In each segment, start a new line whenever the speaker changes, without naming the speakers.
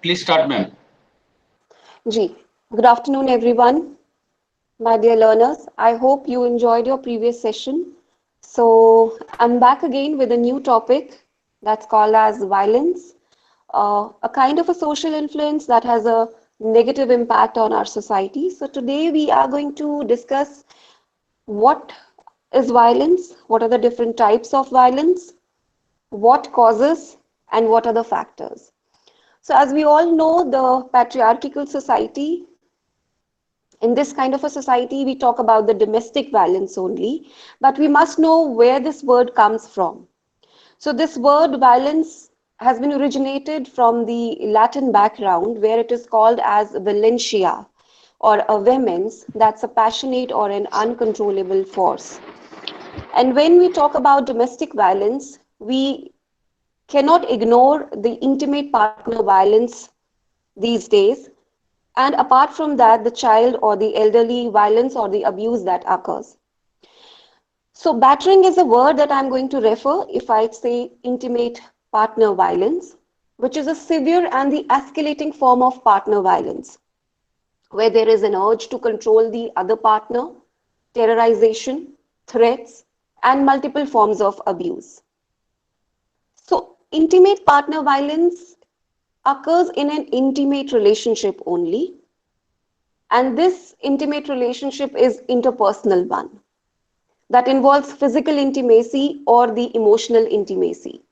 Please start, ma'am.
Ji. Good afternoon, everyone. My dear learners, I hope you enjoyed your previous session. So, I'm back again with a new topic that's called as violence, a kind of a social influence that has a negative impact on our society. So, today we are going to discuss what is violence, what are the different types of violence, what causes, and what are the factors. So, as we all know, the patriarchal society, in this kind of a society, we talk about the domestic violence only, but we must know where this word comes from. So, this word violence has been originated from the Latin background where it is called as violentia or a vehemence that's a passionate or an uncontrollable force. And when we talk about domestic violence, we cannot ignore the intimate partner violence these days. And apart from that, the child or the elderly violence or the abuse that occurs. So, battering is a word that I'm going to refer if I say intimate partner violence, which is a severe and the escalating form of partner violence, where there is an urge to control the other partner, terrorization, threats, and multiple forms of abuse. So, intimate partner violence occurs in an intimate relationship only, and this intimate relationship is interpersonal one that involves physical intimacy or the emotional intimacy.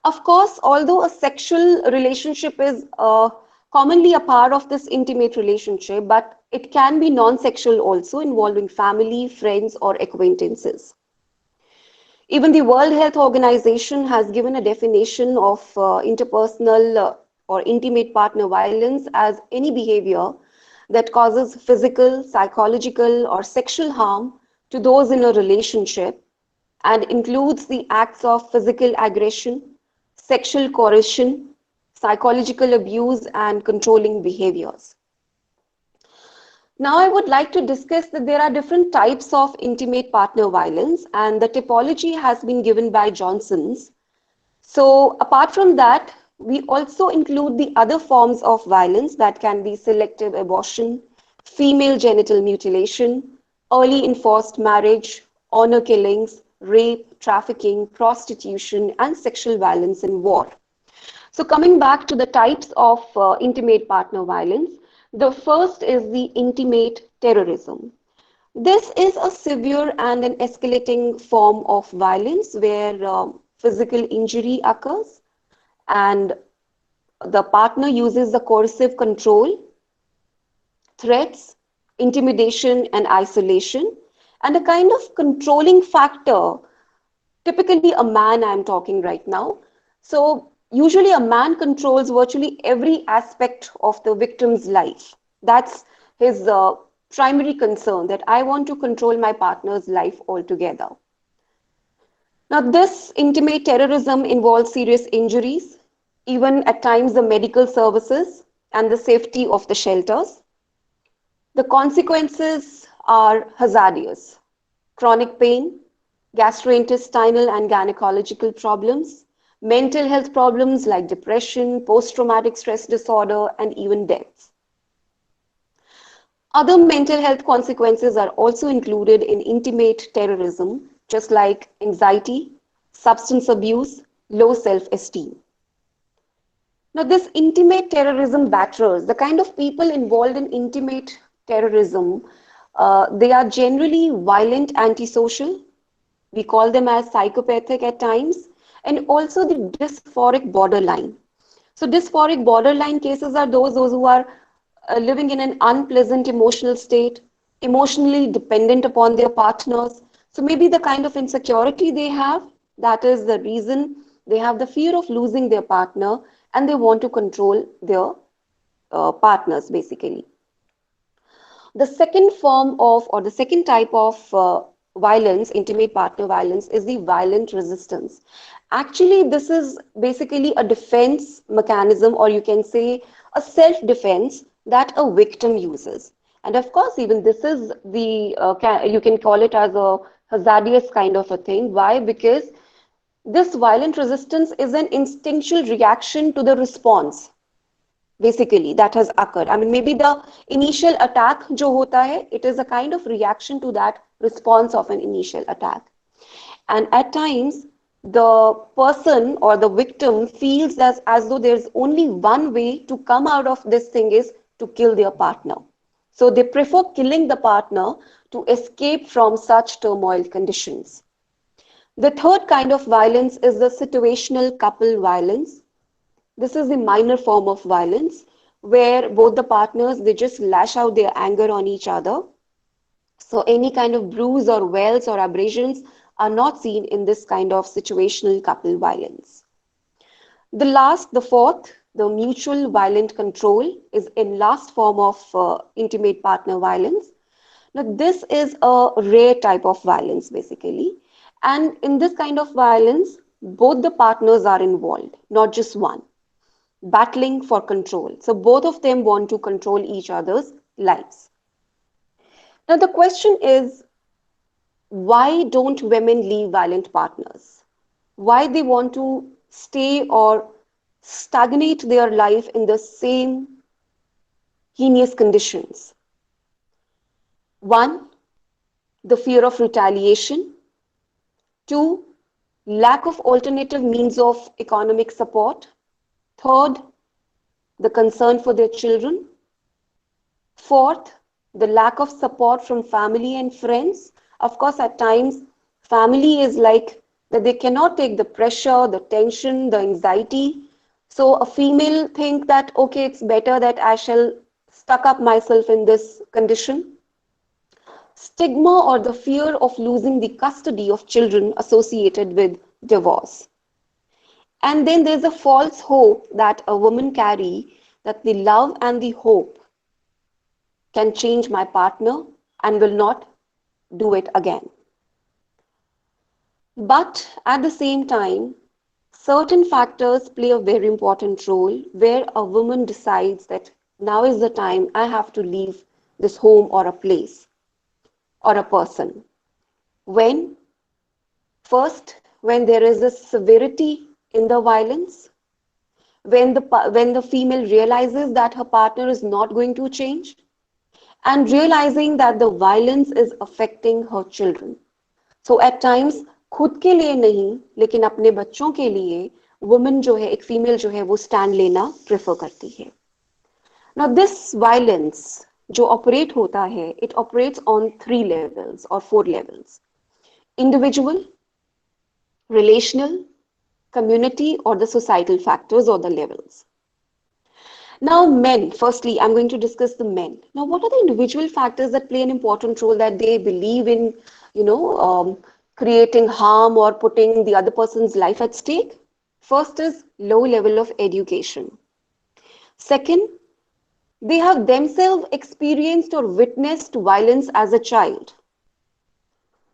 Of course, although a sexual relationship is commonly a part of this intimate relationship, but it can be non-sexual also involving family, friends, or acquaintances. Even the World Health Organization has given a definition of interpersonal or intimate partner violence as any behavior that causes physical, psychological, or sexual harm to those in a relationship and includes the acts of physical aggression, sexual coercion, psychological abuse, and controlling behaviors. Now, I would like to discuss that there are different types of intimate partner violence, and the typology has been given by Johnson's. So, apart from that, we also include the other forms of violence that can be selective abortion, female genital mutilation, early enforced marriage, honor killings, rape, trafficking, prostitution, and sexual violence in war. So, coming back to the types of intimate partner violence, the first is the intimate terrorism. This is a severe and an escalating form of violence where physical injury occurs and the partner uses the coercive control, threats, intimidation, and isolation, and a kind of controlling factor, typically a man I'm talking right now. So usually a man controls virtually every aspect of the victim's life. That's his primary concern, that I want to control my partner's life altogether. Now, this intimate terrorism involves serious injuries, even at times the medical services and the safety of the shelters. The consequences are hazardous: chronic pain, gastrointestinal and gynecological problems, mental health problems like depression, post traumatic stress disorder, and even deaths. Other mental health consequences are also included in intimate terrorism, just like anxiety, substance abuse, low self esteem. Now, this intimate terrorism batterers, the kind of people involved in intimate terrorism, they are generally violent, antisocial. We call them as psychopathic at times, and also the dysphoric borderline. So, dysphoric borderline cases are those who are living in an unpleasant emotional state, emotionally dependent upon their partners. So, maybe the kind of insecurity they have, that is the reason they have the fear of losing their partner and they want to control their partners basically. The second form of, or the second type of violence, intimate partner violence, is the violent resistance. Actually, this is basically a defense mechanism, or you can say a self defense that a victim uses. And of course, even this is the, you can call it as a hazardous kind of a thing. Why? Because this violent resistance is an instinctual reaction to the response. basically that has occurred. I mean, maybe the initial attack jo hota hai, it is a kind of reaction to that response of an initial attack. And at times, the person or the victim feels as though there's only one way to come out of this thing is to kill their partner. So they prefer killing the partner to escape from such turmoil conditions. The third kind of violence is the situational couple violence. This is the minor form of violence where both the partners, they just lash out their anger on each other. So any kind of bruise or welts or abrasions are not seen in this kind of situational couple violence. The fourth, the mutual violent control is in last form of intimate partner violence. Now, this is a rare type of violence basically. And in this kind of violence, both the partners are involved, not just one, battling for control. So both of them want to control each other's lives. Now, the question is, why don't women leave violent partners? Why they want to stay or stagnate their life in the same heinous conditions? One, the fear of retaliation. Two, lack of alternative means of economic support. Third, the concern for their children. Fourth, the lack of support from family and friends. Of course, at times, family is like that they cannot take the pressure, the tension, the anxiety. So a female think that, okay, it's better that I shall stuck up myself in this condition. Stigma or the fear of losing the custody of children associated with divorce. And then there's a false hope that a woman carry that the love and the hope can change my partner and will not do it again. But at the same time, certain factors play a very important role where a woman decides that now is the time I have to leave this home or a place or a person. When? First, when there is a severity in the violence, when the female realizes that her partner is not going to change, and realizing that the violence is affecting her children. So at times खुद के लिए नहीं लेकिन अपने बच्चों के लिए woman जो है एक फीमेल जो है वो स्टैंड लेना प्रेफर करती है. Now this violence जो ऑपरेट होता है it operates on 3 levels or 4 levels: individual, relational, community, or the societal factors or the levels. Now, men, firstly, I'm going to discuss the men. Now, what are the individual factors that play an important role that they believe in, creating harm or putting the other person's life at stake? First is low level of education. Second, they have themselves experienced or witnessed violence as a child.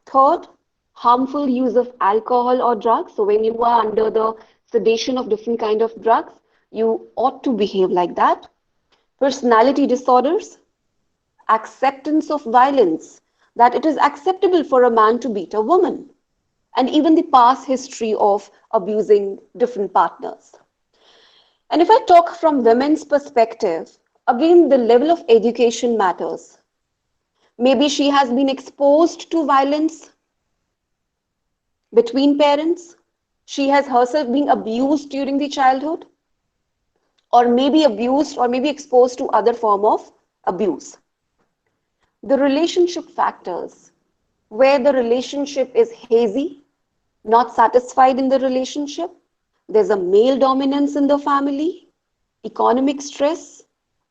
Third, harmful use of alcohol or drugs. So when you are under the sedation of different kind of drugs, you ought to behave like that. Personality disorders, acceptance of violence, that it is acceptable for a man to beat a woman, and even the past history of abusing different partners. And if I talk from women's perspective, again, the level of education matters. Maybe she has been exposed to violence between parents. She has herself been abused during the childhood, or maybe abused or maybe exposed to other form of abuse. The relationship factors, where the relationship is hazy, not satisfied in the relationship, there's a male dominance in the family, economic stress,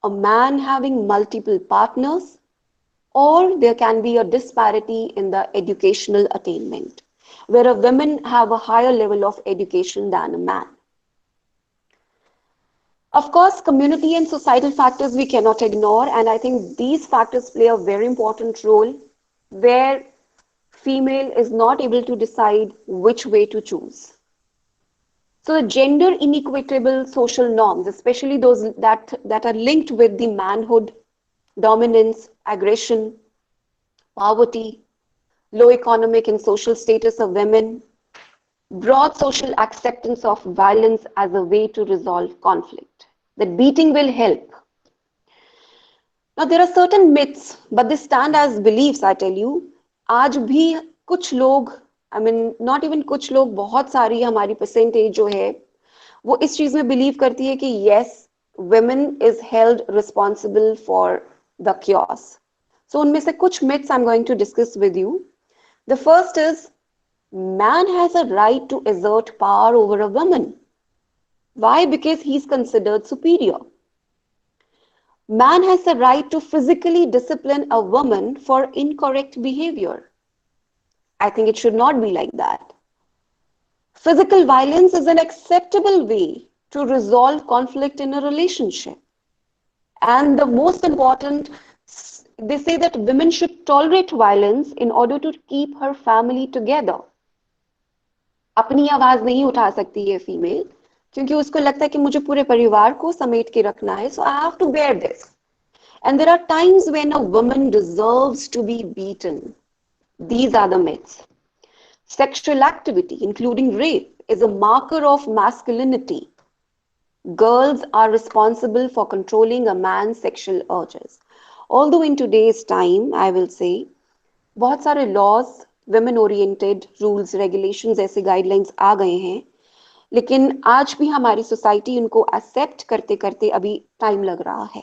a man having multiple partners, or there can be a disparity in the educational attainment, where a woman have a higher level of education than a man. Of course, community and societal factors we cannot ignore, and I think these factors play a very important role where female is not able to decide which way to choose. So the gender inequitable social norms, especially those that are linked with the manhood, dominance, aggression, poverty, low economic and social status of women, broad social acceptance of violence as a way to resolve conflict. that beating will help. Now, there are certain myths, but they stand as beliefs, I tell you. आज भी कुछ लोग, I mean, not even कुछ लोग, बहुत सारी हमारी percentage जो है, वो इस चीज में believe करती है कि yes, women is held responsible for the chaos. So, उनमें से कुछ myths I'm going to discuss with you. The first is, man has a right to exert power over a woman. Why? Because he's considered superior. Man has the right to physically discipline a woman for incorrect behavior. I think it should not be like that. Physical violence is an acceptable way to resolve conflict in a relationship. And the most important, they say that women should tolerate violence in order to keep her family together. अपनी आवाज नहीं उठा सकती है female, क्योंकि उसको लगता है कि मुझे पूरे परिवार को समेट के रखना है, so I have to bear this. And there are times when a woman deserves to be beaten. These are the myths. Sexual activity, including rape, is a marker of masculinity. Girls are responsible for controlling a man's sexual urges. Although in today's time, I will say, बहुत सारे laws, women-oriented rules, regulations, ऐसे guidelines आ गए हैं, लेकिन आज भी हमारी society उनको accept करते करते अभी time लग रहा है.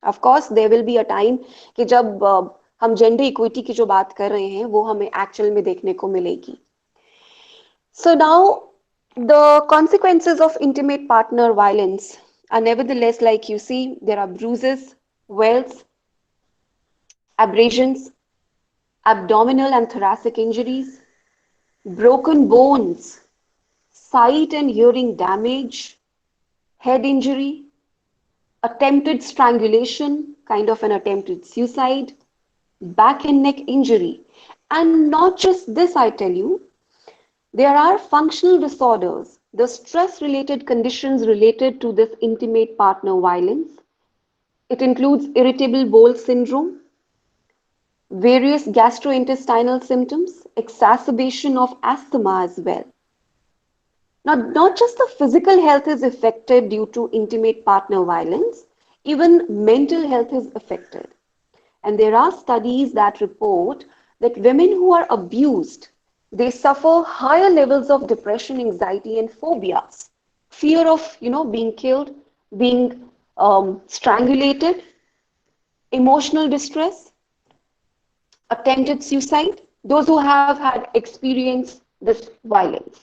Of course, there will be a time कि जब हम gender equity की जो बात कर रहे हैं, वो हमें actual में देखने को मिलेगी. So now, the consequences of intimate partner violence are nevertheless, like you see, there are bruises, welts, abrasions, abdominal and thoracic injuries, broken bones, sight and hearing damage, head injury, attempted strangulation, kind of an attempted suicide, back and neck injury. And not just this, I tell you, there are functional disorders, the stress-related conditions related to this intimate partner violence. It includes irritable bowel syndrome, various gastrointestinal symptoms, exacerbation of asthma as well. Now, not just the physical health is affected due to intimate partner violence, even mental health is affected. And there are studies that report that women who are abused, they suffer higher levels of depression, anxiety, and phobias. Fear of, being killed, being strangulated, emotional distress, attempted suicide, those who have had experienced this violence.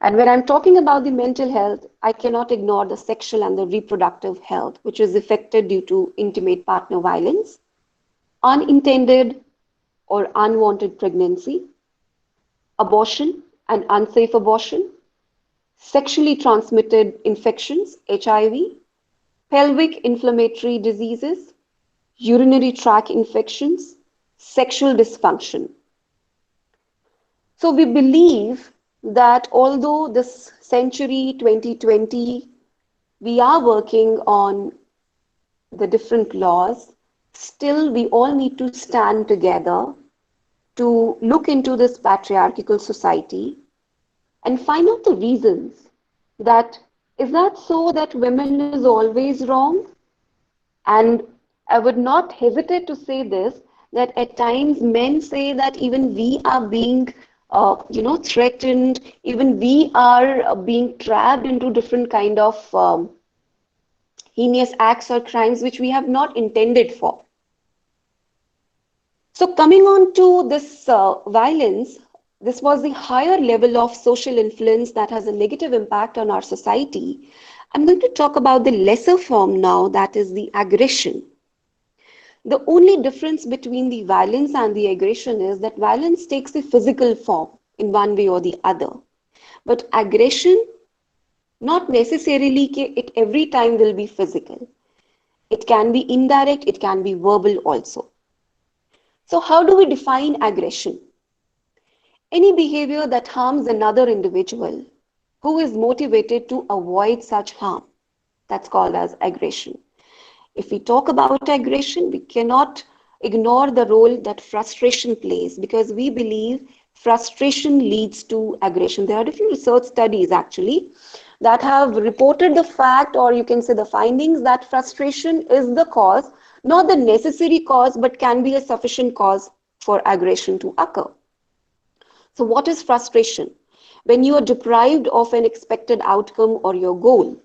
And when I'm talking about the mental health, I cannot ignore the sexual and the reproductive health, which is affected due to intimate partner violence, unintended or unwanted pregnancy, abortion and unsafe abortion, sexually transmitted infections, HIV, pelvic inflammatory diseases, urinary tract infections, sexual dysfunction. So we believe that although this century 2020, we are working on the different laws, still we all need to stand together to look into this patriarchal society and find out the reasons. That is that so that women is always wrong? And I would not hesitate to say this, that at times men say that even we are being threatened, even we are being trapped into different kind of heinous acts or crimes which we have not intended for. So coming on to this violence, this was the higher level of social influence that has a negative impact on our society. I'm going to talk about the lesser form now, that is the aggression. The only difference between the violence and the aggression is that violence takes a physical form in one way or the other. But aggression, not necessarily it every time will be physical. It can be indirect, it can be verbal also. So how do we define aggression? Any behavior that harms another individual who is motivated to avoid such harm, that's called as aggression. If we talk about aggression, we cannot ignore the role that frustration plays, because we believe frustration leads to aggression. There are different research studies actually that have reported the fact, or you can say the findings, that frustration is the cause, not the necessary cause, but can be a sufficient cause for aggression to occur. So what is frustration? When you are deprived of an expected outcome or your goal.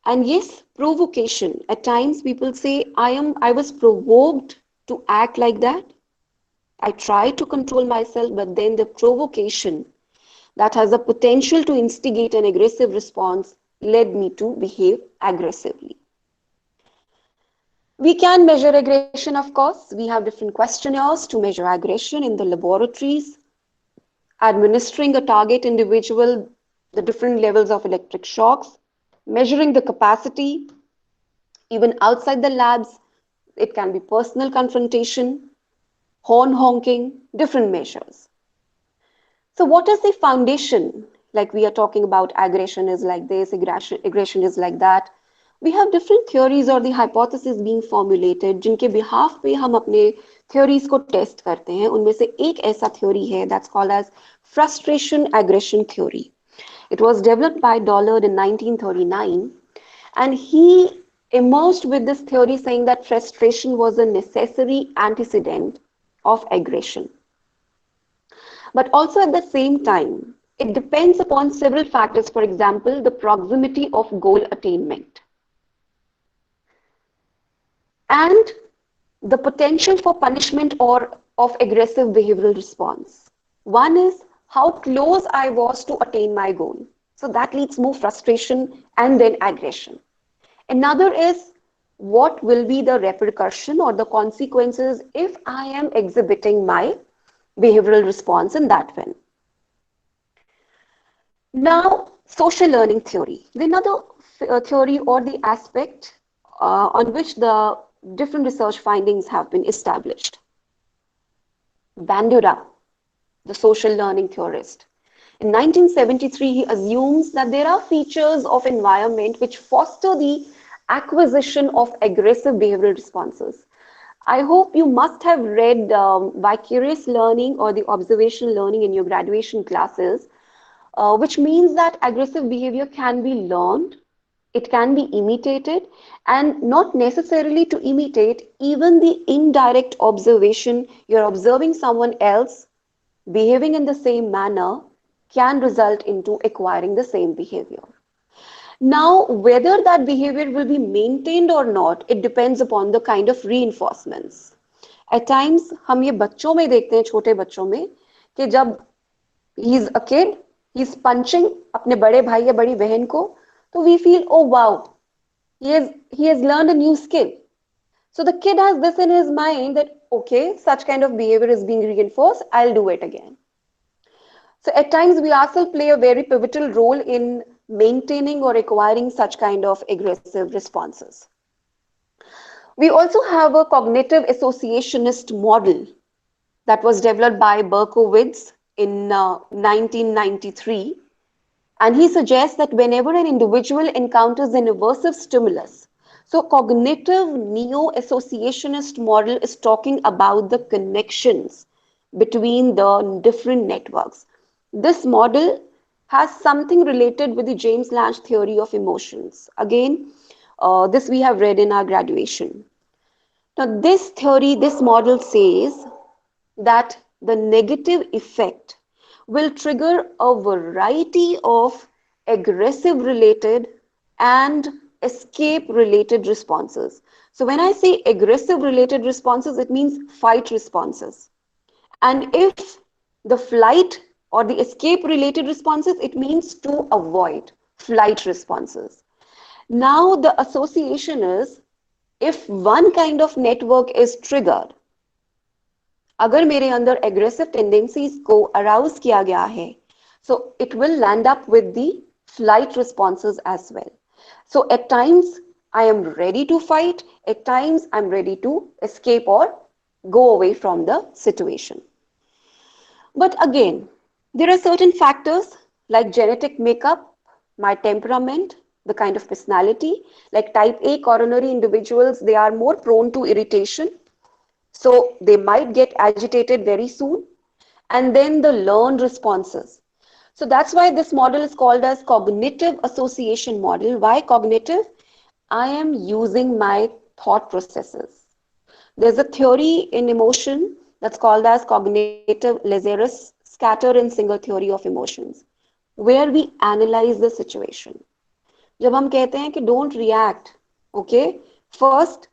And yes, provocation. At times people say, I was provoked to act like that. I tried to control myself, but then the provocation that has the potential to instigate an aggressive response led me to behave aggressively. We can measure aggression, of course. We have different questionnaires to measure aggression in the laboratories, administering a target individual the different levels of electric shocks, measuring the capacity, even outside the labs. It can be personal confrontation, horn honking, different measures. So what is the foundation? Like we are talking about aggression is like this, aggression is like that. We have different theories or the hypothesis being formulated जिनके behalf पे हम अपने theories को test करते हैं. उनमें से एक ऐसा theory है that's called as frustration aggression theory. It was developed by Dollard in 1939, and he emerged with this theory saying that frustration was a necessary antecedent of aggression. But also at the same time, it depends upon several factors, for example, the proximity of goal attainment and the potential for punishment or of aggressive behavioral response. One is how close I was to attain my goal. So that leads more frustration and then aggression. Another is what will be the repercussion or the consequences if I am exhibiting my behavioral response in that way. Now, social learning theory. The another theory or the aspect on which the different research findings have been established. Bandura, the social learning theorist. In 1973, he assumes that there are features of environment which foster the acquisition of aggressive behavioral responses. I hope you must have read vicarious learning or the observational learning in your graduation classes, which means that aggressive behavior can be learned, it can be imitated, and not necessarily to imitate, even the indirect observation, you're observing someone else behaving in the same manner can result into acquiring the same behavior. Now, whether that behavior will be maintained or not, it depends upon the kind of reinforcements. At times, हम ये बच्चों में देखते हैं, छोटे बच्चों में, कि जब he's a kid, he's punching अपने बड़े भाई या बड़ी बहन को, तो we feel, oh wow, he has learned a new skill. So the kid has this in his mind that, okay, such kind of behavior is being reinforced, I'll do it again. So at times we ourselves play a very pivotal role in maintaining or acquiring such kind of aggressive responses. We also have a cognitive associationist model that was developed by Berkowitz in 1993. And he suggests that whenever an individual encounters an aversive stimulus, so cognitive neo-associationist model is talking about the connections between the different networks. This model has something related with the James Lange theory of emotions. Again, this we have read in our graduation. Now, this theory, this model says that the negative effect will trigger a variety of aggressive related and escape related responses. So when I say aggressive related responses, it means fight responses. And if the flight or the escape related responses, it means to avoid flight responses. Now the association is, if one kind of network is triggered, अगर मेरे अंदर aggressive tendencies को arouse किया गया है, so it will land up with the flight responses as well. So at times I am ready to fight, at times I'm ready to escape or go away from the situation. But again, there are certain factors like genetic makeup, my temperament, the kind of personality, like type A coronary individuals, they are more prone to irritation. So they might get agitated very soon. And then the learned responses. So that's why this model is called as cognitive association model. Why cognitive? I am using my thought processes. There's a theory in emotion that's called as cognitive Lazarus scatter and single theory of emotions, where we analyze the situation. जब हम कहते हैं कि don't react, okay, first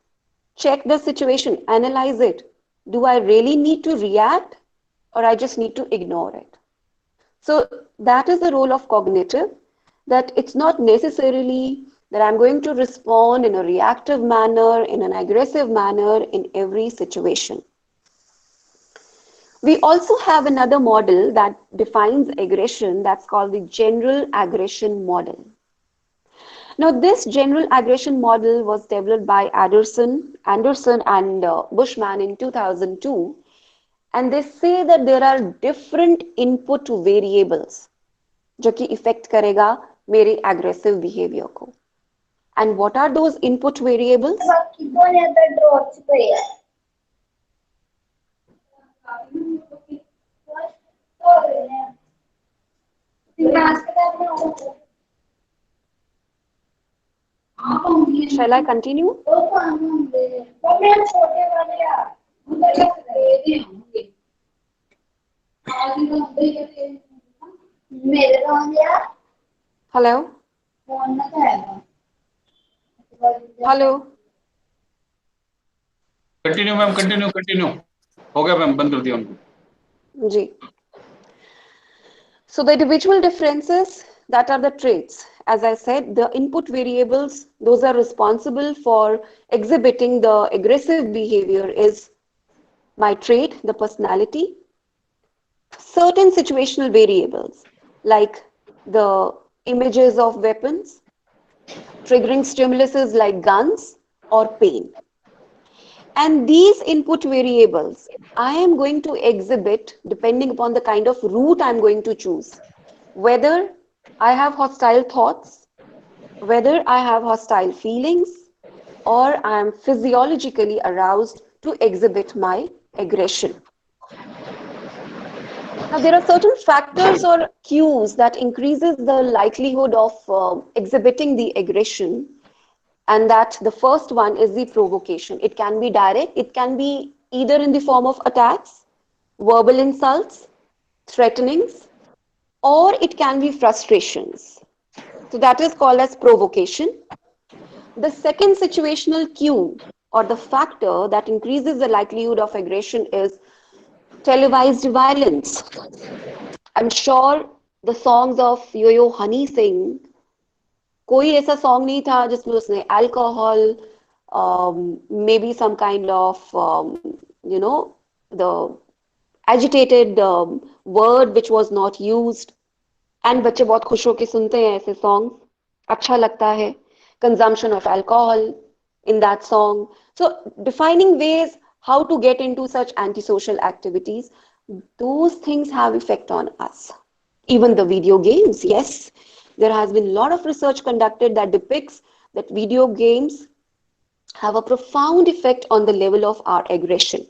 check the situation, analyze it. Do I really need to react or I just need to ignore it? So that is the role of cognitive, that it's not necessarily that I'm going to respond in a reactive manner, in an aggressive manner in every situation. We also have another model that defines aggression that's called the general aggression model. Now, this general aggression model was developed by Anderson and Bushman in 2002, and they say that there are different input variables जो कि effect करेगा मेरे aggressive behaviour को. And what are those input variables? Shall I continue? Hello? Hello?
Continue, ma'am. Continue. हो गया ma'am, बंद कर दिया हमको.
जी. So the individual differences, that are the traits. As I said, the input variables, those are responsible for exhibiting the aggressive behavior is my trait, the personality. Certain situational variables, like the images of weapons, triggering stimuluses like guns or pain. And these input variables, I am going to exhibit depending upon the kind of route I'm going to choose. Whether I have hostile thoughts, whether I have hostile feelings, or I am physiologically aroused to exhibit my aggression. Now, there are certain factors or cues that increases the likelihood of exhibiting the aggression, and that the first one is the provocation. It can be direct, it can be either in the form of attacks, verbal insults, threatenings, or it can be frustrations. So that is called as provocation. The second situational cue or the factor that increases the likelihood of aggression is televised violence. I'm sure the songs of Yo-Yo Honey Singh, कोई ऐसा song नहीं था जिसमें उसने alcohol, maybe some kind of the agitated word which was not used, and बच्चे बहुत खुश होकर सुनते हैं ऐसे सॉन्ग, अच्छा लगता है. Consumption of alcohol in that song. So defining ways how to get into such antisocial activities, those things have effect on us. Even the video games, yes. There has been a lot of research conducted that depicts that video games have a profound effect on the level of our aggression.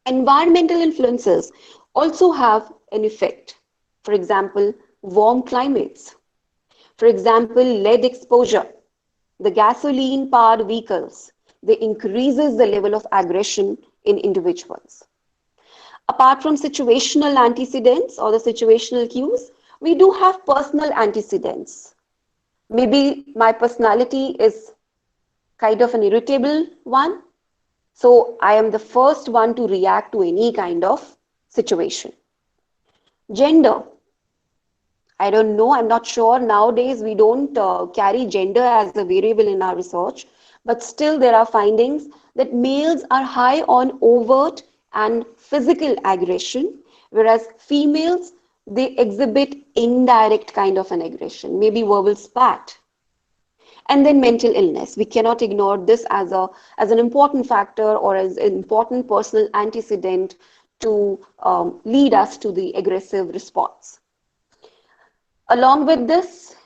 Environmental influences also have an effect. For example, warm climates. For example, lead exposure. The gasoline-powered vehicles, they increases the level of aggression in individuals. Apart from situational antecedents or the situational cues, we do have personal antecedents. Maybe my personality is kind of an irritable one, so I am the first one to react to any kind of situation. Gender. I don't know, I'm not sure. Nowadays, we don't carry gender as a variable in our research, but still there are findings that males are high on overt and physical aggression, whereas females, they exhibit indirect kind of an aggression, maybe verbal spat. And then mental illness. We cannot ignore this as an important factor or as an important personal antecedent to lead us to the aggressive response. Along with this,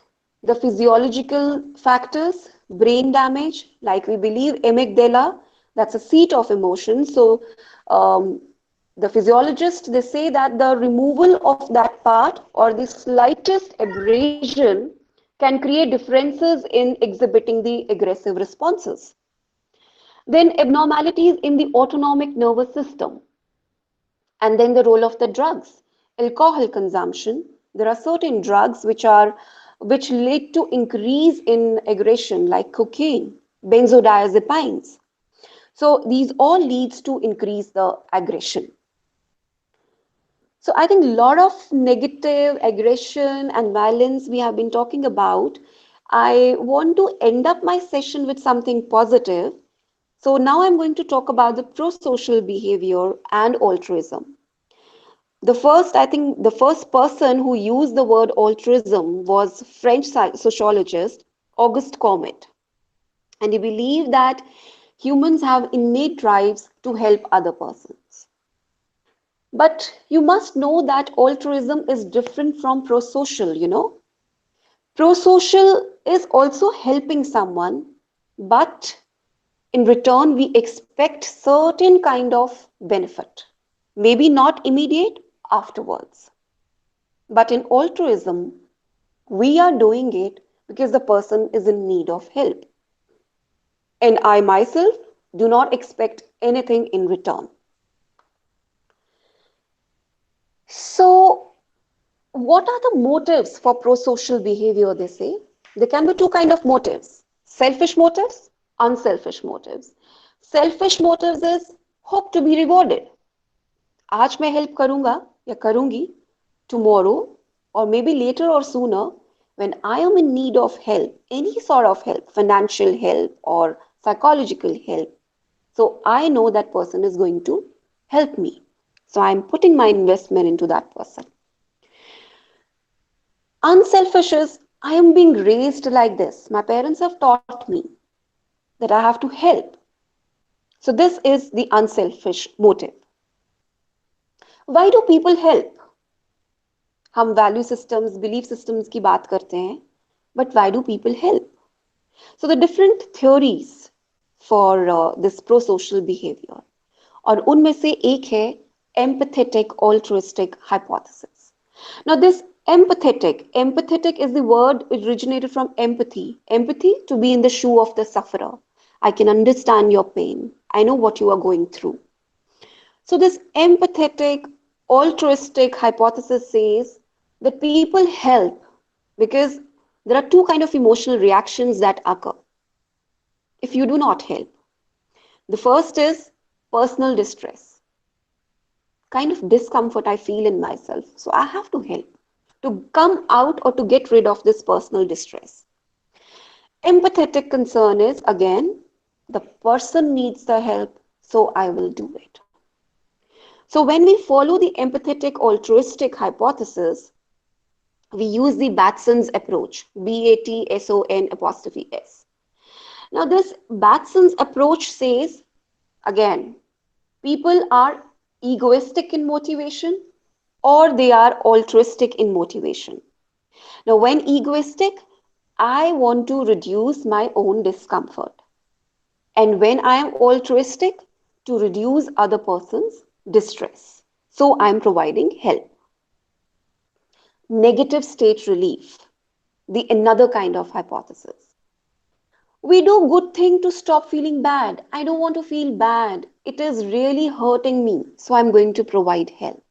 the physiological factors, brain damage, like we believe amygdala, that's a seat of emotion. So The physiologists, they say that the removal of that part or the slightest abrasion can create differences in exhibiting the aggressive responses. Then abnormalities in the autonomic nervous system, and then the role of the drugs. Alcohol consumption. There are certain drugs which lead to increase in aggression, like cocaine, benzodiazepines. So these all leads to increase the aggression. So I think a lot of negative aggression and violence we have been talking about. I want to end up my session with something positive. So now I'm going to talk about the pro-social behavior and altruism. I think the first person who used the word altruism was French sociologist Auguste Comte. And he believed that humans have innate drives to help other persons. But you must know that altruism is different from pro-social, you know. Pro-social is also helping someone, but in return, we expect certain kind of benefit. Maybe not immediate, afterwards. But in altruism, we are doing it because the person is in need of help. And I myself do not expect anything in return. So, what are the motives for pro-social behavior, they say? There can be two kind of motives: selfish motives, unselfish motives. Selfish motives is hope to be rewarded. आज मैं help करूंगा या करूंगी, tomorrow or maybe later or sooner, when I am in need of help, any sort of help, financial help or psychological help, so I know that person is going to help me. So I'm putting my investment into that person. Unselfish is I am being raised like this. My parents have taught me that I have to help. So this is the unselfish motive. Why do people help? हम value systems, belief systems की बात करते हैं, but why do people help? So the different theories for this pro-social behavior, और उनमें से एक है empathetic altruistic hypothesis. Now this empathetic is the word originated from empathy to be in the shoe of the sufferer. I can understand your pain. I know what you are going through. So this empathetic altruistic hypothesis says that people help because there are two kind of emotional reactions that occur if you do not help. The first is personal distress, kind of discomfort I feel in myself. So I have to help to come out or to get rid of this personal distress. Empathetic concern is again, the person needs the help, so I will do it. So when we follow the empathetic altruistic hypothesis, we use the Batson's approach, Batson apostrophe S. Now this Batson's approach says, again, people are egoistic in motivation or they are altruistic in motivation. Now when egoistic, I want to reduce my own discomfort. And when I am altruistic, to reduce other person's distress. So I'm providing help. Negative state relief, the another kind of hypothesis. We do good thing to stop feeling bad. I don't want to feel bad. It is really hurting me. So I'm going to provide help.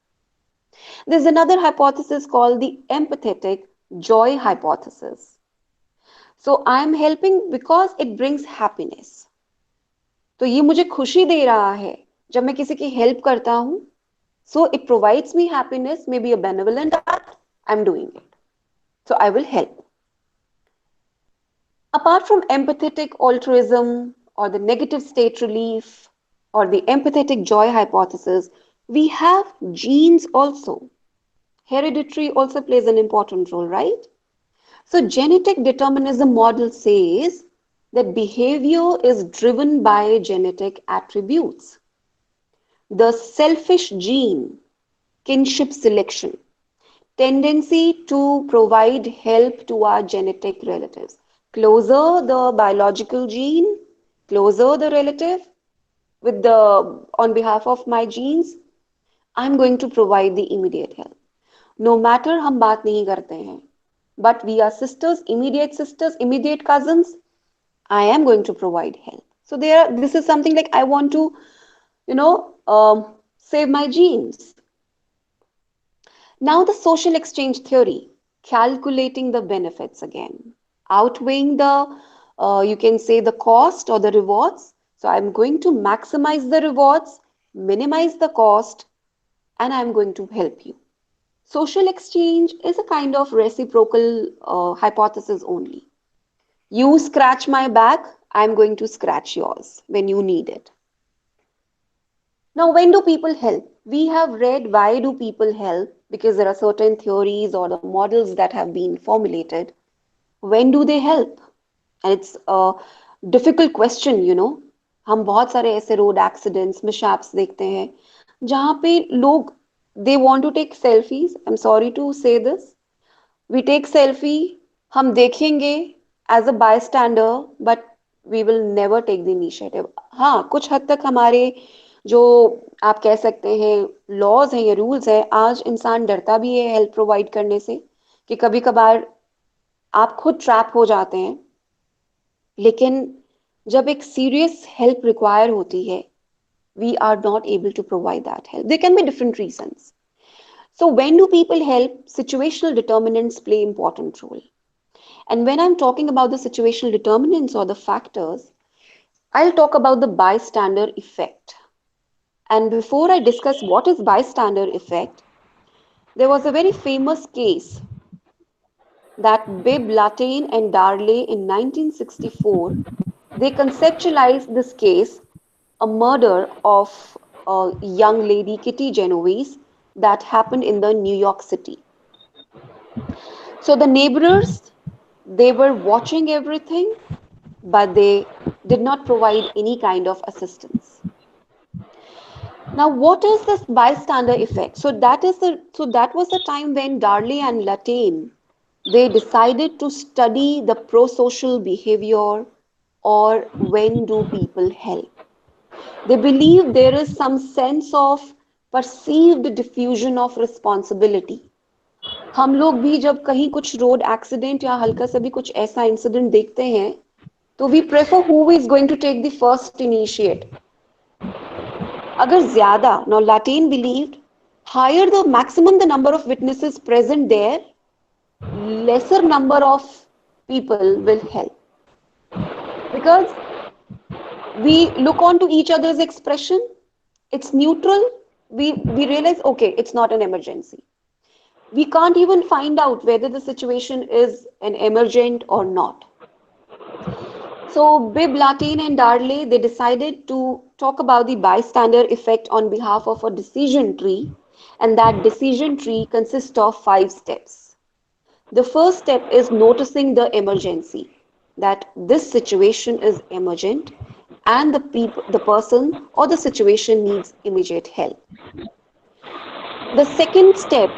There's another hypothesis called the empathetic joy hypothesis. So I'm helping because it brings happiness. तो ये मुझे खुशी दे रहा है जब मैं किसी की हेल्प करता हूं. So it provides me happiness, maybe a benevolent act. I'm doing it. So I will help. Apart from empathetic altruism or the negative state relief or the empathetic joy hypothesis, we have genes also. Hereditary also plays an important role, right? So genetic determinism model says that behavior is driven by genetic attributes. The selfish gene, kinship selection, tendency to provide help to our genetic relatives. Closer the biological gene, closer the relative on behalf of my genes, I'm going to provide the immediate help. No matter हम बात नहीं करते हैं, but we are sisters, immediate cousins, I am going to provide help. So this is something like I want to, you know, save my genes. Now the social exchange theory, calculating the benefits again, outweighing you can say the cost or the rewards. So I'm going to maximize the rewards, minimize the cost, and I'm going to help you. Social exchange is a kind of reciprocal hypothesis only. You scratch my back, I'm going to scratch yours when you need it. Now, when do people help? We have read why do people help because there are certain theories or the models that have been formulated. When do they help? And it's a difficult question, you know. हम बहुत सारे ऐसे road accidents mishaps देखते हैं जहाँ पे लोग they want to take selfies. I'm sorry to say this. We take selfie, हम देखेंगे as a bystander, but we will never take the initiative. हाँ, कुछ हद तक हमारे जो आप कह सकते हैं लॉज हैं या रूल्स हैं, आज इंसान डरता भी है हेल्प प्रोवाइड करने से कि कभी कभार आप खुद ट्रैप हो जाते हैं. लेकिन जब एक सीरियस हेल्प रिक्वायर होती है, we are not able to provide that help. There can be different reasons. So when do people help? Situational determinants play important role. And when I'm talking about the situational determinants or the factors, I'll talk about the bystander effect. And before I discuss what is bystander effect, there was a very famous case that Bibb, Latane, and Darley in 1964, they conceptualized this case, a murder of a young lady, Kitty Genovese, that happened in the New York City. So the neighbors, they were watching everything, but they did not provide any kind of assistance. Now, what is this bystander effect? So that was the time when Darley and Latane they decided to study the prosocial behavior or when do people help. They believe there is some sense of perceived diffusion of responsibility. हम लोग भी जब कहीं कुछ road accident या हल्का सा भी कुछ ऐसा इंसिडेंट देखते हैं तो we prefer who is going to take the first initiate. अगर ज्यादा now Latin believed higher the maximum the number of witnesses present there, lesser number of people will help because we look on to each other's expression. It's neutral. We realize okay, it's not an emergency. We can't even find out whether the situation is an emergent or not. So Bibb, Latane, and Darley, they decided to talk about the bystander effect on behalf of a decision tree, and that decision tree consists of 5 steps. The first step is noticing the emergency, that this situation is emergent and the person or the situation needs immediate help. The second step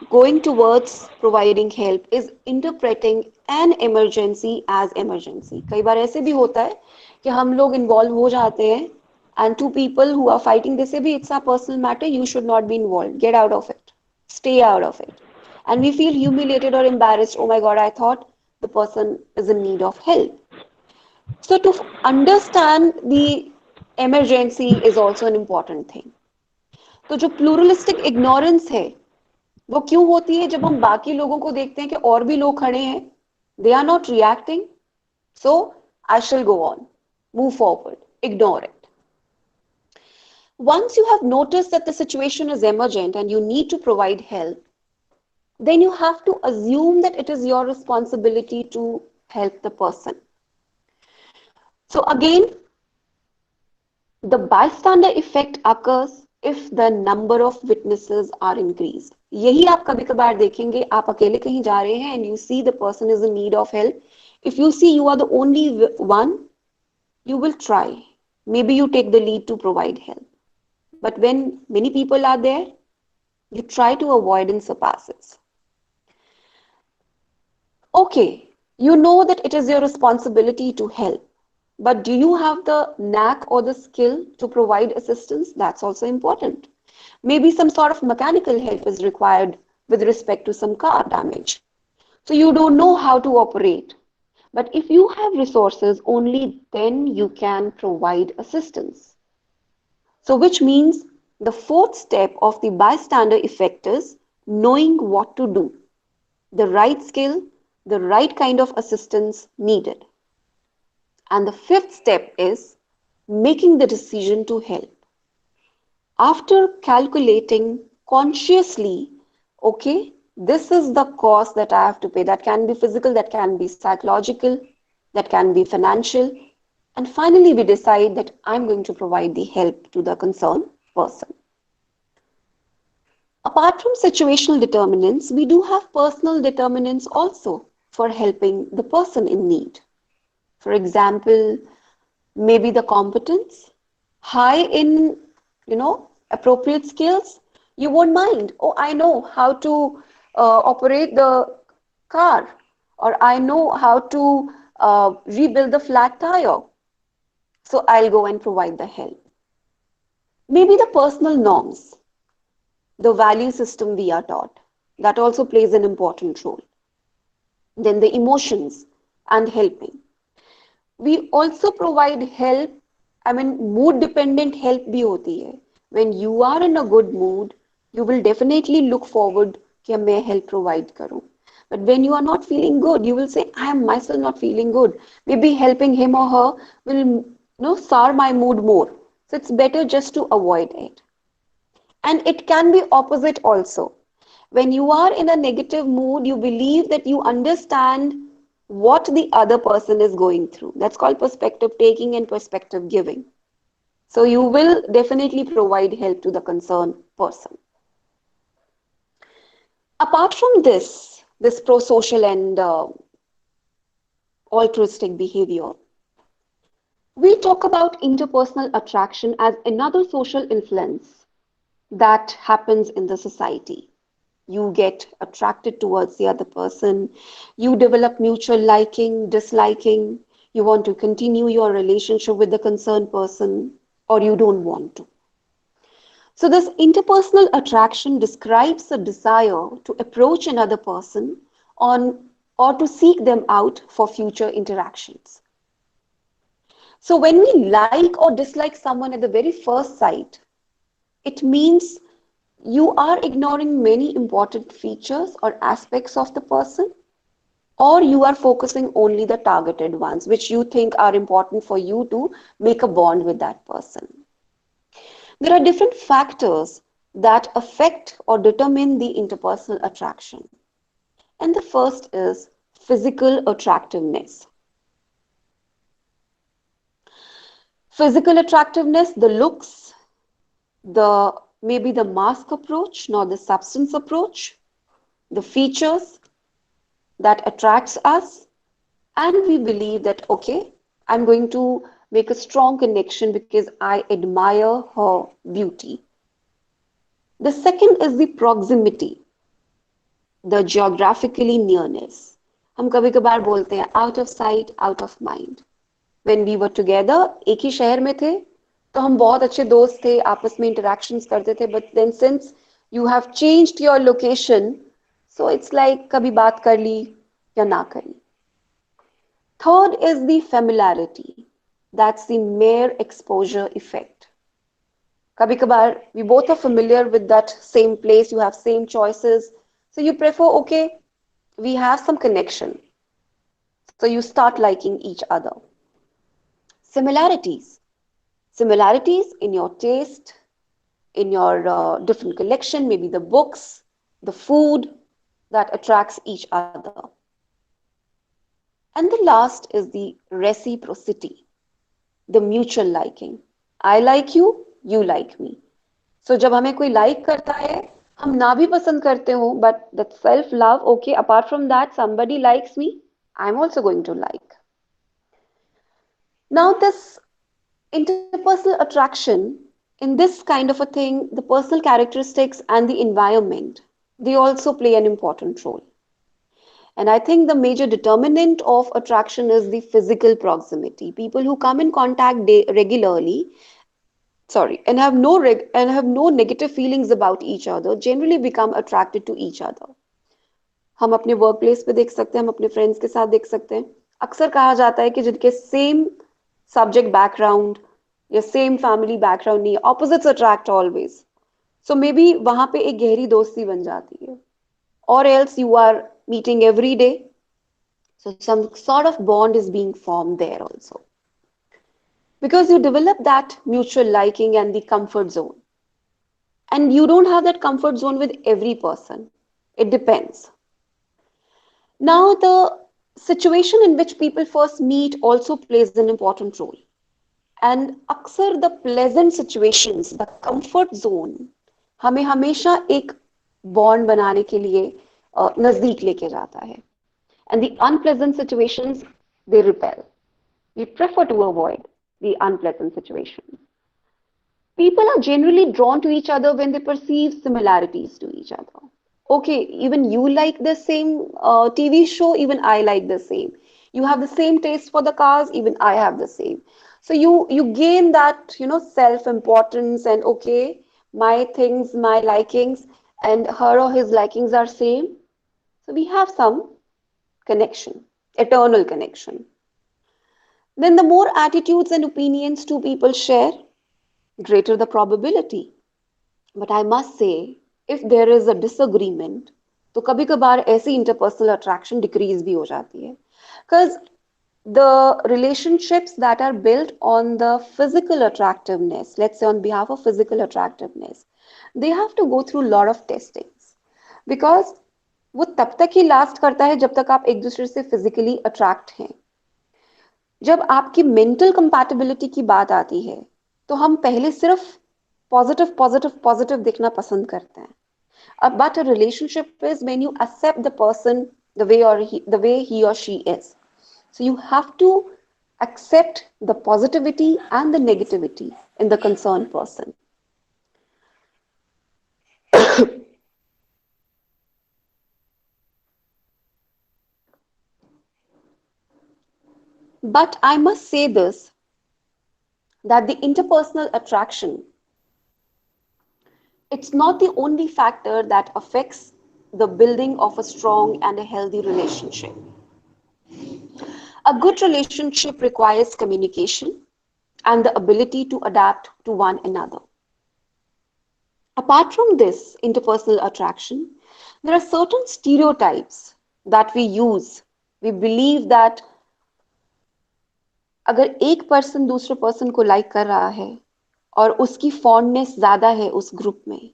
going towards providing help is interpreting an emergency as emergency. कई बार ऐसे भी होता है कि हम लोग involve हो जाते हैं and two people who are fighting they say भी it's a personal matter, you should not be involved, get out of it, stay out of it, and we feel humiliated or embarrassed. Oh my god, I thought the person is in need of help. So to understand the emergency is also an important thing. तो जो pluralistic ignorance है वो क्यों होती है जब हम बाकी लोगों को देखते हैं कि और भी लोग खड़े हैं, they are not reacting, so I shall go on, move forward, ignore it. Once you have noticed that the situation is emergent and you need to provide help, then you have to assume that it is your responsibility to help the person. So again, the bystander effect occurs if the number of witnesses are increased. यही आप कभी कभार देखेंगे, आप अकेले कहीं जा रहे हैं and you see the person is in need of help. If you see you are the only one, you will try. Maybe you take the lead to provide help. But when many people are there, you try to avoid and surpasses. Okay, you know that it is your responsibility to help. But do you have the knack or the skill to provide assistance? That's also important. Maybe some sort of mechanical help is required with respect to some car damage. So you don't know how to operate. But if you have resources, only then you can provide assistance. So, which means the fourth step of the bystander effect is knowing what to do, the right skill, the right kind of assistance needed. And the fifth step is making the decision to help. After calculating consciously, okay, this is the cost that I have to pay. That can be physical, that can be psychological, that can be financial. And finally, we decide that I'm going to provide the help to the concerned person. Apart from situational determinants, we do have personal determinants also for helping the person in need. For example, maybe the competence, high in, appropriate skills. You won't mind. Oh, I know how to operate the car, or I know how to rebuild the flat tire. So I'll go and provide the help. Maybe the personal norms, the value system we are taught, that also plays an important role. Then the emotions and helping. We also provide help, mood dependent help bhi hoti hai. When you are in a good mood, you will definitely look forward कि मैं help provide करूं. But when you are not feeling good, you will say, I am myself not feeling good. Maybe helping him or her will sour my mood more. So it's better just to avoid it. And it can be opposite also. When you are in a negative mood, you believe that you understand what the other person is going through. That's called perspective taking and perspective giving. So you will definitely provide help to the concerned person. Apart from this pro-social and altruistic behavior, we talk about interpersonal attraction as another social influence that happens in the society. You get attracted towards the other person, you develop mutual liking, disliking, you want to continue your relationship with the concerned person, or you don't want to. So, this interpersonal attraction describes a desire to approach another person on or to seek them out for future interactions. So, when we like or dislike someone at the very first sight, it means you are ignoring many important features or aspects of the person, or you are focusing only the targeted ones, which you think are important for you to make a bond with that person. There are different factors that affect or determine the interpersonal attraction. And the first is physical attractiveness. Physical attractiveness, the looks, maybe the mask approach, not the substance approach, the features that attracts us, and we believe that, okay, I'm going to make a strong connection because I admire her beauty. The second is the proximity, the geographically nearness. हम कभी कभार बोलते हैं out of sight, out of mind. When we were together, एक ही शहर में थे, तो हम बहुत अच्छे दोस्त थे, आपस में interactions करते थे, but then since you have changed your location, so it's like कभी बात कर ली या ना कर ली. Third is the familiarity. That's the mere exposure effect. Kabhi kabar, we both are familiar with that same place, you have same choices. So you prefer, okay, we have some connection. So you start liking each other. Similarities. Similarities in your taste, in your different collection, maybe the books, the food that attracts each other. And the last is the reciprocity, the mutual liking. I like you, you like me. So जब हमें कोई like करता है, हम ना भी पसंद करते हो, but that self-love, okay, apart from that, somebody likes me, I'm also going to like. Now this interpersonal attraction, in this kind of a thing, the personal characteristics and the environment, they also play an important role. And I think the major determinant of attraction is the physical proximity. People who come in contact regularly sorry, and have no negative feelings about each other, generally become attracted to each other. हम अपने work place पे देख सकते हैं, हम अपने friends के साथ देख सकते हैं. अक्सर कहा जाता है कि जिनके सेम सब्जेक्ट बैकग्राउंड या सेम फैमिली बैकग्राउंड नहीं है, opposites attract always. So maybe वहां पे एक गहरी दोस्ती बन जाती है. और else you are meeting every day, so some sort of bond is being formed there also, because you develop that mutual liking and the comfort zone. And you don't have that comfort zone with every person. It depends. Now, the situation in which people first meet also plays an important role. And अक्सर the pleasant situations, the comfort zone, हमें हमेशा एक bond बनाने के लिए नजदीक लेके जाता है. And the unpleasant situations, they repel. We prefer to avoid the unpleasant situations. People are generally drawn to each other when they perceive similarities to each other. Okay, even you like the same TV show, even I like the same. You have the same taste for the cars, even I have the same. So you gain that, self-importance, and okay, my things, my likings, and her or his likings are same. So we have some connection, eternal connection. Then the more attitudes and opinions two people share, greater the probability. But I must say, if there is a disagreement, तो कभी कभार ऐसी interpersonal attraction decrease भी हो जाती है. Because the relationships that are built on the physical attractiveness, let's say on behalf of physical attractiveness, they have to go through a lot of testings. Because वो तब तक ही लास्ट करता है जब तक आप एक दूसरे से फिजिकली अट्रैक्ट हैं. जब आपकी मेंटल कंपैटिबिलिटी की बात आती है तो हम पहले सिर्फ पॉजिटिव पॉजिटिव पॉजिटिव देखना पसंद करते हैं. But a relationship is when you accept the person the way he or she is. So you have to accept the positivity and the negativity in the concerned person. But I must say this, that the interpersonal attraction, it's not the only factor that affects the building of a strong and a healthy relationship. A good relationship requires communication and the ability to adapt to one another. Apart from this interpersonal attraction, there are certain stereotypes that we use. We believe that अगर एक person दूसरे person को like कर रहा है और उसकी fondness ज्यादा है उस ग्रुप में,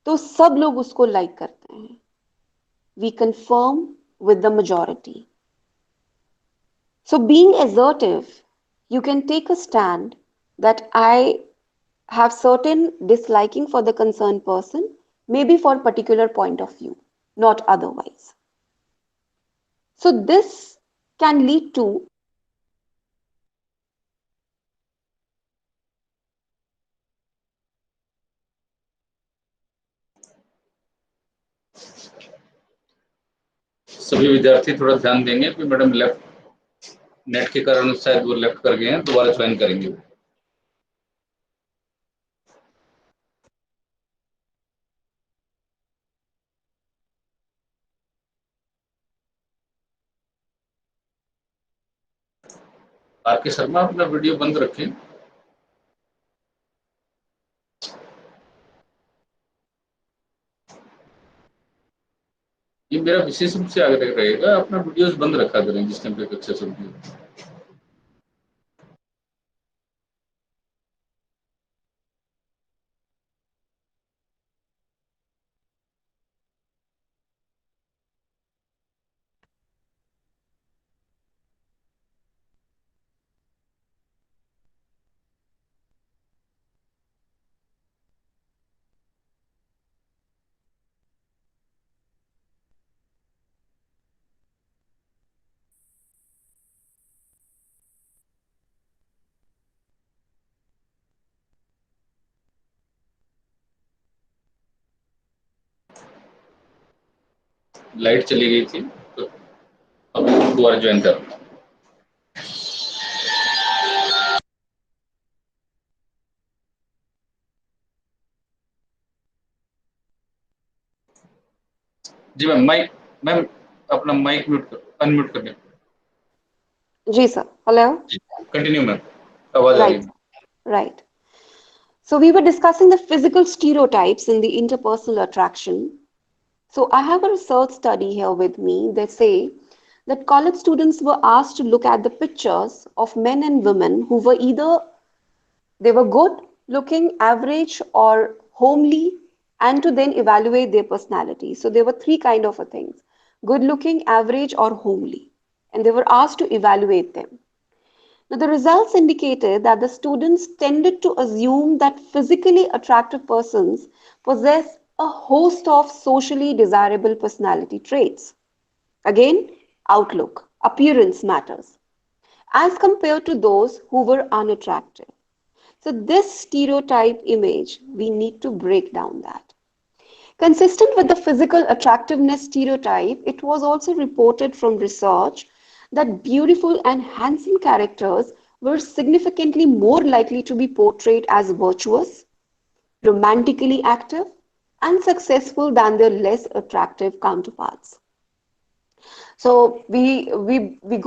तो सब लोग उसको लाइक करते हैं. We conform with the majority. So being assertive, you can take a stand that I have certain disliking for the concerned person, maybe for a particular point of view, not otherwise. So this can lead to
सभी विद्यार्थी थोड़ा ध्यान देंगे कि madam left net के कारण शायद वो लेफ्ट कर गए हैं, दोबारा ज्वाइन करेंगे. आर के शर्मा अपना वीडियो बंद रखें. ये मेरा विशेष रूप से आग्रह रहेगा, अपना वीडियोस बंद रखा करें जिस टाइम पे कक्षा चलती है. लाइट चली गई थी तो अब दोबारा ज्वाइन कर. जी मैम अपना माइक अनम्यूट कर दें।
जी सर, हेलो।
कंटिन्यू मैम, आवाज आ रही
Right,
है।
right. So we were discussing the physical stereotypes in the interpersonal attraction. So I have a research study here with me. They say that college students were asked to look at the pictures of men and women who were either they were good looking, average, or homely, and to then evaluate their personality. So there were three kind of a things: good looking, average, or homely, and they were asked to evaluate them. Now, the results indicated that the students tended to assume that physically attractive persons possess a host of socially desirable personality traits. Again, outlook, appearance matters, as compared to those who were unattractive. So, this stereotype image, we need to break down that. Consistent with the physical attractiveness stereotype, it was also reported from research that beautiful and handsome characters were significantly more likely to be portrayed as virtuous, romantically active, and successful than their less attractive counterparts. So we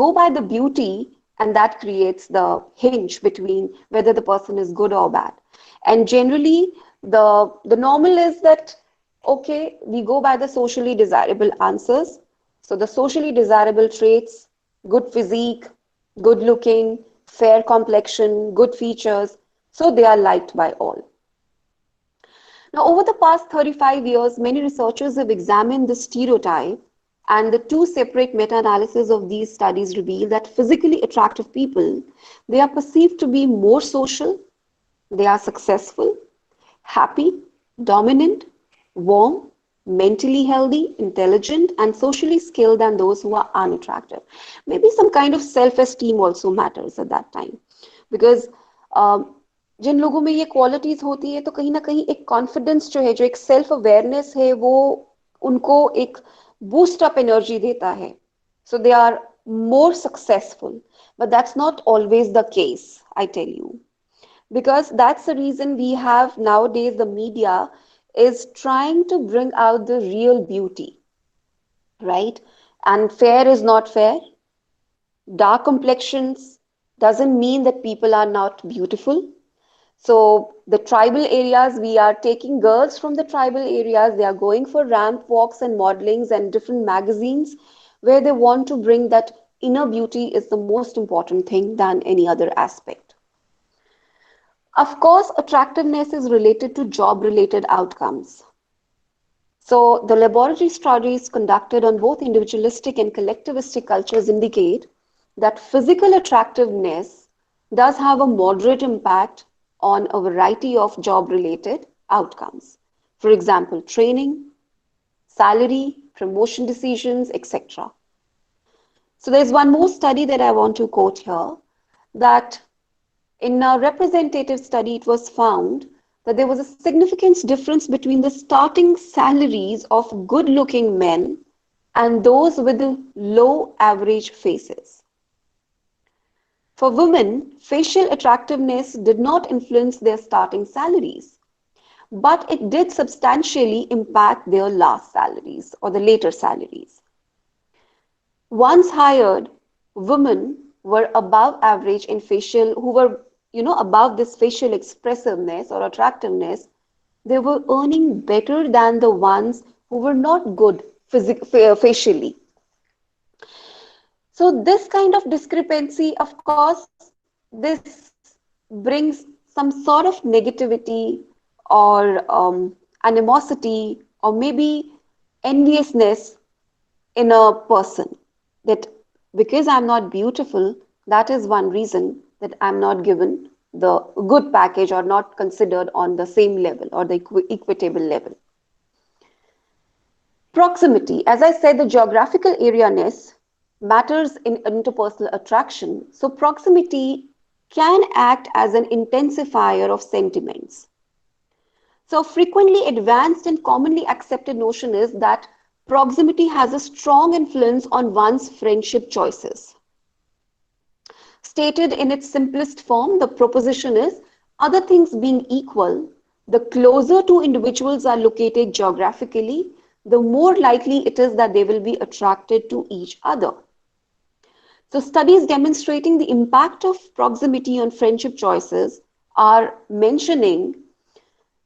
go by the beauty, and that creates the hinge between whether the person is good or bad. And generally, the normal is that okay, we go by the socially desirable answers. So the socially desirable traits: good physique, good looking, fair complexion, good features. So they are liked by all. Now, over the past 35 years, many researchers have examined this stereotype, and the two separate meta-analyses of these studies reveal that physically attractive people, they are perceived to be more social, they are successful, happy, dominant, warm, mentally healthy, intelligent, and socially skilled than those who are unattractive. Maybe some kind of self-esteem also matters at that time, because जिन लोगों में ये qualities होती है तो कहीं ना कहीं एक कॉन्फिडेंस जो है, जो एक सेल्फ अवेयरनेस है, वो उनको एक बूस्ट अप एनर्जी देता है. So they are more successful, but that's not always the case, I tell you, because that's the reason we have nowadays the media is trying to bring out the real beauty, right? And fair is not fair. Dark complexions doesn't mean that people are not beautiful. So the tribal areas, we are taking girls from the tribal areas, they are going for ramp walks and modelings and different magazines where they want to bring that inner beauty is the most important thing than any other aspect. Of course, attractiveness is related to job related outcomes. So the laboratory studies conducted on both individualistic and collectivistic cultures indicate that physical attractiveness does have a moderate impact on a variety of job-related outcomes. For example, training, salary, promotion decisions, etc. So there's one more study that I want to quote here, that in a representative study, it was found that there was a significant difference between the starting salaries of good-looking men and those with low average faces. For women, facial attractiveness did not influence their starting salaries, but it did substantially impact their last salaries or the later salaries. Once hired, women were above average in facial, who were, above this facial expressiveness or attractiveness, they were earning better than the ones who were not good facially. So this kind of discrepancy, of course, this brings some sort of negativity or animosity or maybe enviousness in a person, that because I'm not beautiful, that is one reason that I'm not given the good package or not considered on the same level or the equitable level. Proximity, as I said, the geographical areaness matters in interpersonal attraction. So proximity can act as an intensifier of sentiments. So frequently advanced and commonly accepted notion is that proximity has a strong influence on one's friendship choices. Stated in its simplest form, the proposition is, other things being equal, the closer two individuals are located geographically, the more likely it is that they will be attracted to each other. So studies demonstrating the impact of proximity on friendship choices are mentioning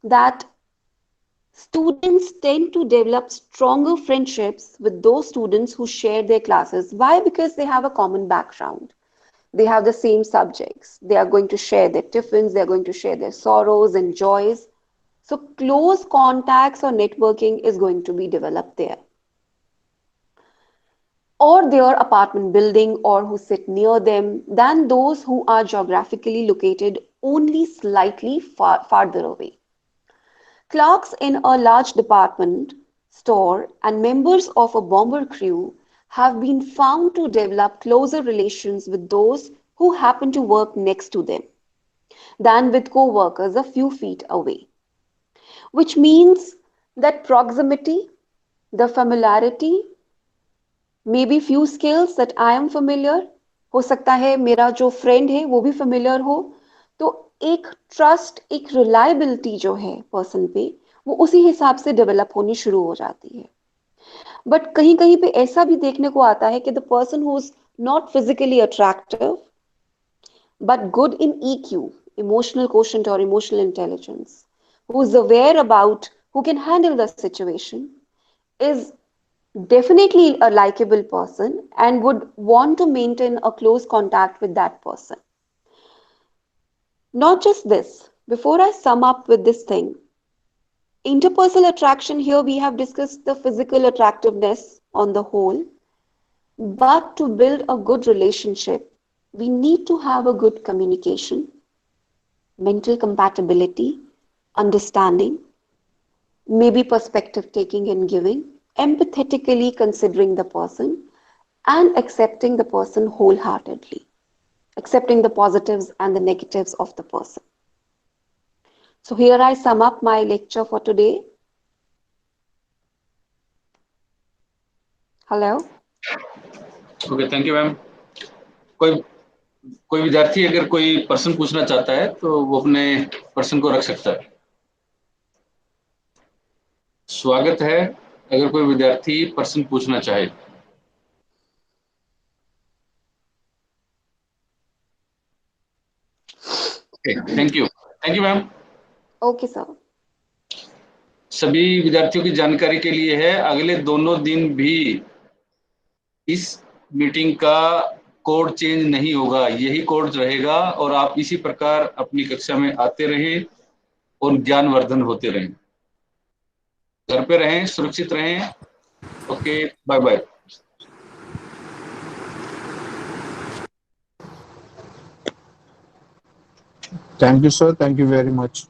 that students tend to develop stronger friendships with those students who share their classes. Why? Because they have a common background. They have the same subjects. They are going to share their tiffins. They're going to share their sorrows and joys. So close contacts or networking is going to be developed there. Or their apartment building or who sit near them than those who are geographically located only slightly farther away. Clerks in a large department store and members of a bomber crew have been found to develop closer relations with those who happen to work next to them than with co-workers a few feet away, which means that proximity, the familiarity, maybe few skills that I am familiar, हो सकता है मेरा जो friend है वो भी familiar हो, तो एक trust, एक reliability जो है person पे वो उसी हिसाब से डेवलप होनी शुरू हो जाती है. बट कहीं कहीं पे ऐसा भी देखने को आता है कि the person who is not physically attractive but good in EQ, emotional quotient or emotional intelligence, who is aware about, who can handle the situation, is definitely a likable person and would want to maintain a close contact with that person. Not just this, before I sum up with this thing, interpersonal attraction, here we have discussed the physical attractiveness on the whole, but to build a good relationship, we need to have a good communication, mental compatibility, understanding, maybe perspective taking and giving, empathetically considering the person, and accepting the person wholeheartedly, accepting the positives and the negatives of the person. So here I sum up my lecture for today. Hello.
Okay, thank you, ma'am. कोई विद्यार्थी अगर कोई प्रश्न पूछना चाहता है तो वो अपने प्रश्न को रख सकता है. स्वागत है अगर कोई विद्यार्थी प्रश्न पूछना चाहे. Okay, thank you ma'am.
Okay, sir.
सभी विद्यार्थियों की जानकारी के लिए है, अगले दोनों दिन भी इस मीटिंग का कोड चेंज नहीं होगा, यही कोड रहेगा और आप इसी प्रकार अपनी कक्षा में आते रहें और ज्ञानवर्धन होते रहें. घर पे रहें, सुरक्षित रहें. Okay, bye bye.
Thank you, sir. Thank you very much.